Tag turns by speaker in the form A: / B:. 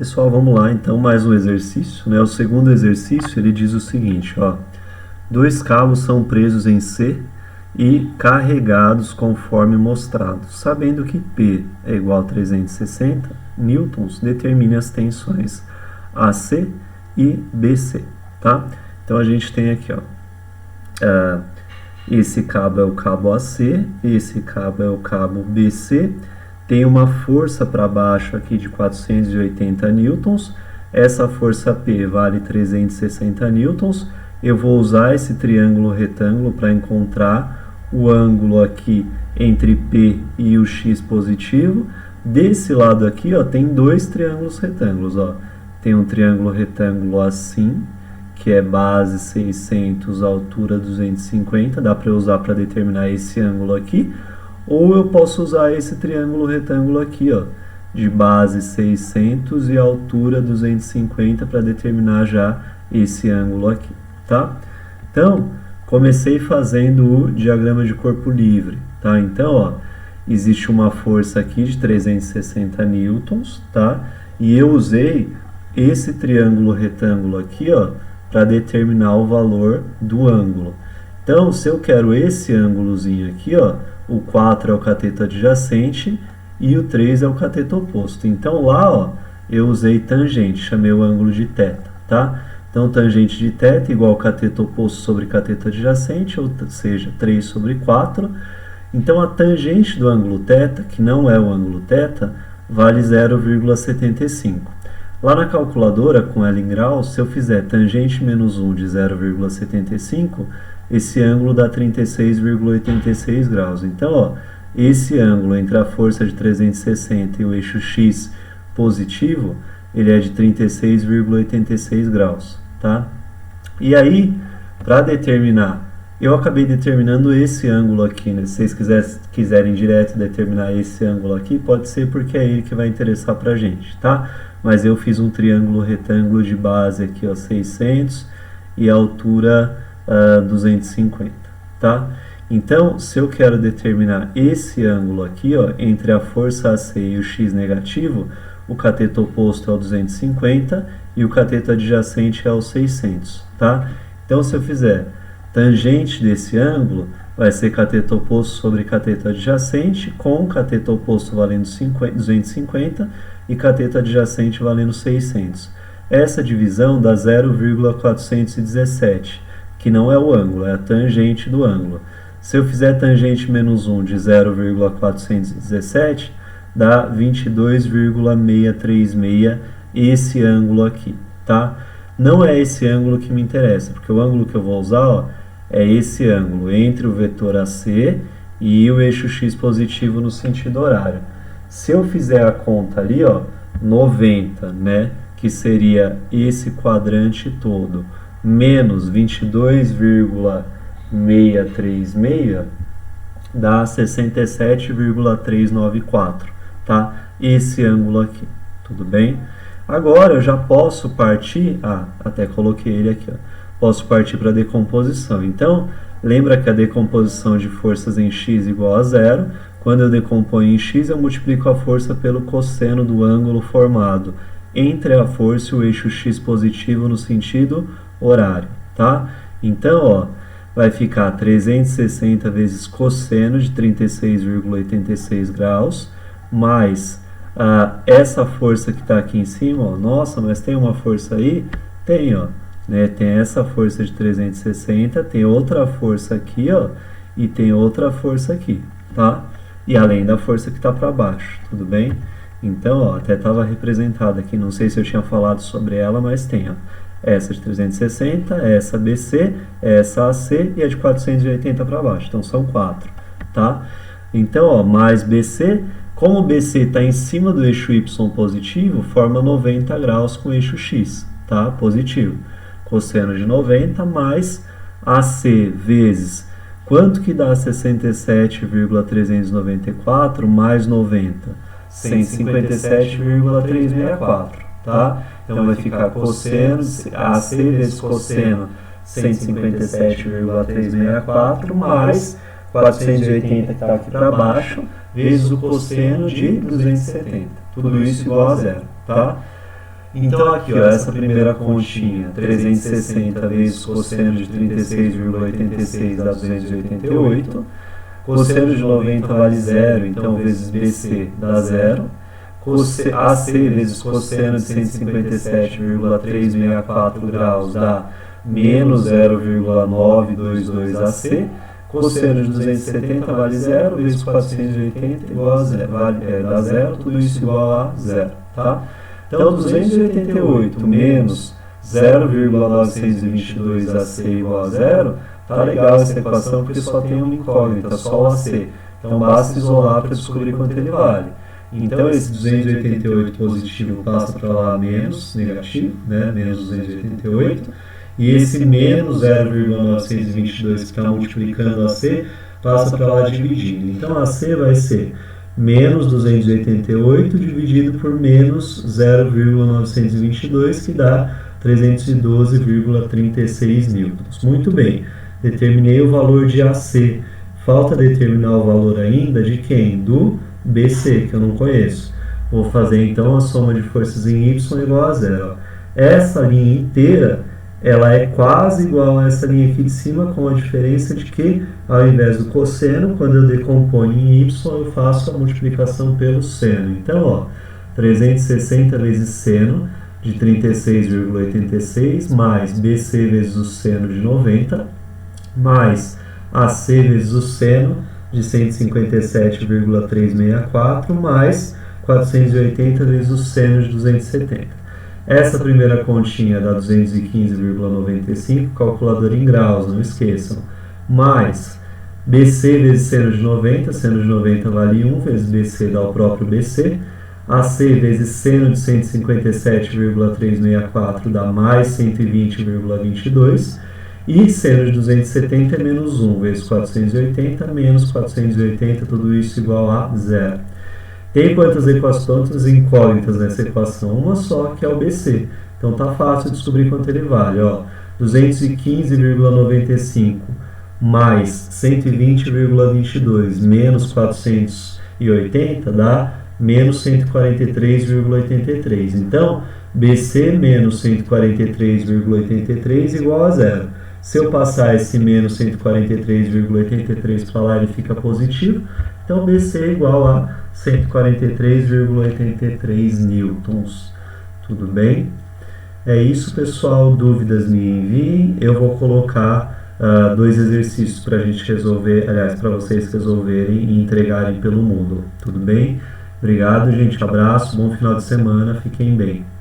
A: Pessoal, vamos lá, então, mais um exercício, né? O segundo exercício, ele diz o seguinte, ó. Dois cabos são presos em C e carregados conforme mostrado. Sabendo que P é igual a 360 newtons, determine as tensões AC e BC, tá? Então, a gente tem aqui, ó, esse cabo é o cabo AC, esse cabo é o cabo BC, tem uma força para baixo aqui de 480 newtons, essa força P vale 360 newtons, eu vou usar esse triângulo retângulo para encontrar o ângulo aqui entre P e o X positivo. Desse lado aqui, ó, tem dois triângulos retângulos, ó. Tem um triângulo retângulo assim, que é base 600, altura 250, dá para usar para determinar esse ângulo aqui. Ou eu posso usar esse triângulo retângulo aqui, ó, de base 600 e altura 250 para determinar já esse ângulo aqui, tá? Então, comecei fazendo o diagrama de corpo livre, tá? Então, ó, existe uma força aqui de 360 newtons, tá? E eu usei esse triângulo retângulo aqui, ó, para determinar o valor do ângulo. Então, se eu quero esse ângulozinho aqui, ó, o 4 é o cateto adjacente e o 3 é o cateto oposto. Então, lá, ó, eu usei tangente, chamei o ângulo de θ, tá? Então, tangente de θ igual cateto oposto sobre cateto adjacente, ou seja, 3 sobre 4. Então, a tangente do ângulo θ, que não é o ângulo θ, vale 0,75. Lá na calculadora, com ela em graus, se eu fizer tangente menos 1 de 0,75, esse ângulo dá 36,86 graus. Então, ó, esse ângulo entre a força de 360 e o eixo X positivo, ele é de 36,86 graus, tá? E aí, para determinar, eu acabei determinando esse ângulo aqui, né? Se vocês quiserem direto determinar esse ângulo aqui, pode ser porque é ele que vai interessar pra gente, tá? Mas eu fiz um triângulo retângulo de base aqui, ó, 600 e altura 250, tá? Então, se eu quero determinar esse ângulo aqui, ó, entre a força AC e o X negativo, o cateto oposto é o 250 e o cateto adjacente é o 600, tá? Então, se eu fizer tangente desse ângulo, vai ser cateto oposto sobre cateto adjacente, com cateto oposto valendo 250 e cateto adjacente valendo 600. Essa divisão dá 0,417, que não é o ângulo, é a tangente do ângulo. Se eu fizer tangente menos 1 de 0,417, dá 22,636 esse ângulo aqui, tá? Não é esse ângulo que me interessa, porque o ângulo que eu vou usar, ó, é esse ângulo entre o vetor AC e o eixo X positivo no sentido horário. Se eu fizer a conta ali, ó, 90, né, que seria esse quadrante todo, menos 22,636, dá 67,394, tá? Esse ângulo aqui, tudo bem? Agora eu já posso partir, até coloquei ele aqui, ó, posso partir para a decomposição. Então, lembra que a decomposição de forças em x igual a zero. Quando eu decomponho em x, eu multiplico a força pelo cosseno do ângulo formado entre a força e o eixo x positivo no sentido horário, tá? Então, ó, vai ficar 360 vezes cosseno de 36,86 graus, mais essa força que está aqui em cima, ó, nossa, mas tem uma força aí? Tem, ó, né? Tem essa força de 360, tem outra força aqui, ó, e tem outra força aqui, tá? E além da força que está para baixo, tudo bem? Então, ó, até estava representada aqui, não sei se eu tinha falado sobre ela, mas tem, ó, essa de 360, essa BC, essa AC e a de 480 para baixo, então são 4, tá? Então, ó, mais BC, como o BC está em cima do eixo Y positivo, forma 90 graus com o eixo X, tá? Positivo. Cosseno de 90 mais AC vezes, quanto que dá 67,394 mais 90? 157,364, tá? Então vai ficar cosseno, AC vezes cosseno, 157,364 mais 480 que está aqui para baixo, vezes o cosseno de 270. Tudo isso igual a zero, tá? Então aqui, ó, essa primeira continha, 360 vezes cosseno de 36,86 dá 288. Cosseno de 90 vale 0, então vezes BC dá 0. AC vezes cosseno de 157,364 graus dá menos 0,922 AC. Cosseno de 270 vale 0, vezes 480 igual a 0, dá 0, tudo isso igual a 0, tá? Então, 288 menos 0,922 AC igual a 0, tá legal essa equação porque só tem uma incógnita, só o AC. Então, basta isolar para descobrir quanto ele vale. Então, esse 288 positivo passa para lá menos negativo, né? Menos 288. E esse menos 0,922 que está multiplicando AC passa para lá dividindo. Então, AC vai ser menos 288 dividido por menos 0,922, que dá 312,36 newtons. Muito bem, determinei o valor de AC. Falta determinar o valor ainda de quem? Do BC, que eu não conheço. Vou fazer então a soma de forças em Y igual a 0. Essa linha inteira, ela é quase igual a essa linha aqui de cima, com a diferença de que, ao invés do cosseno, quando eu decomponho em Y, eu faço a multiplicação pelo seno. Então, ó, 360 vezes seno de 36,86, mais BC vezes o seno de 90, mais AC vezes o seno de 157,364, mais 480 vezes o seno de 270. Essa primeira continha dá 215,95, calculadora em graus, não esqueçam. Mais BC vezes seno de 90 vale 1, vezes BC dá o próprio BC. AC vezes seno de 157,364 dá mais 120,22. E seno de 270 é menos 1, vezes 480, menos 480, tudo isso igual a 0. Tem quantas incógnitas nessa equação? Uma só, que é o BC. Então tá fácil descobrir quanto ele vale. Ó, 215,95 mais 120,22 menos 480 dá menos 143,83. Então, BC menos 143,83 igual a 0. Se eu passar esse menos 143,83 para lá, ele fica positivo. Então, BC é igual a 143,83 newtons. Tudo bem? É isso, pessoal. Dúvidas me enviem. Eu vou colocar 2 exercícios para a gente resolver, aliás, para vocês resolverem e entregarem pelo Moodle. Tudo bem? Obrigado, gente. Abraço. Bom final de semana. Fiquem bem.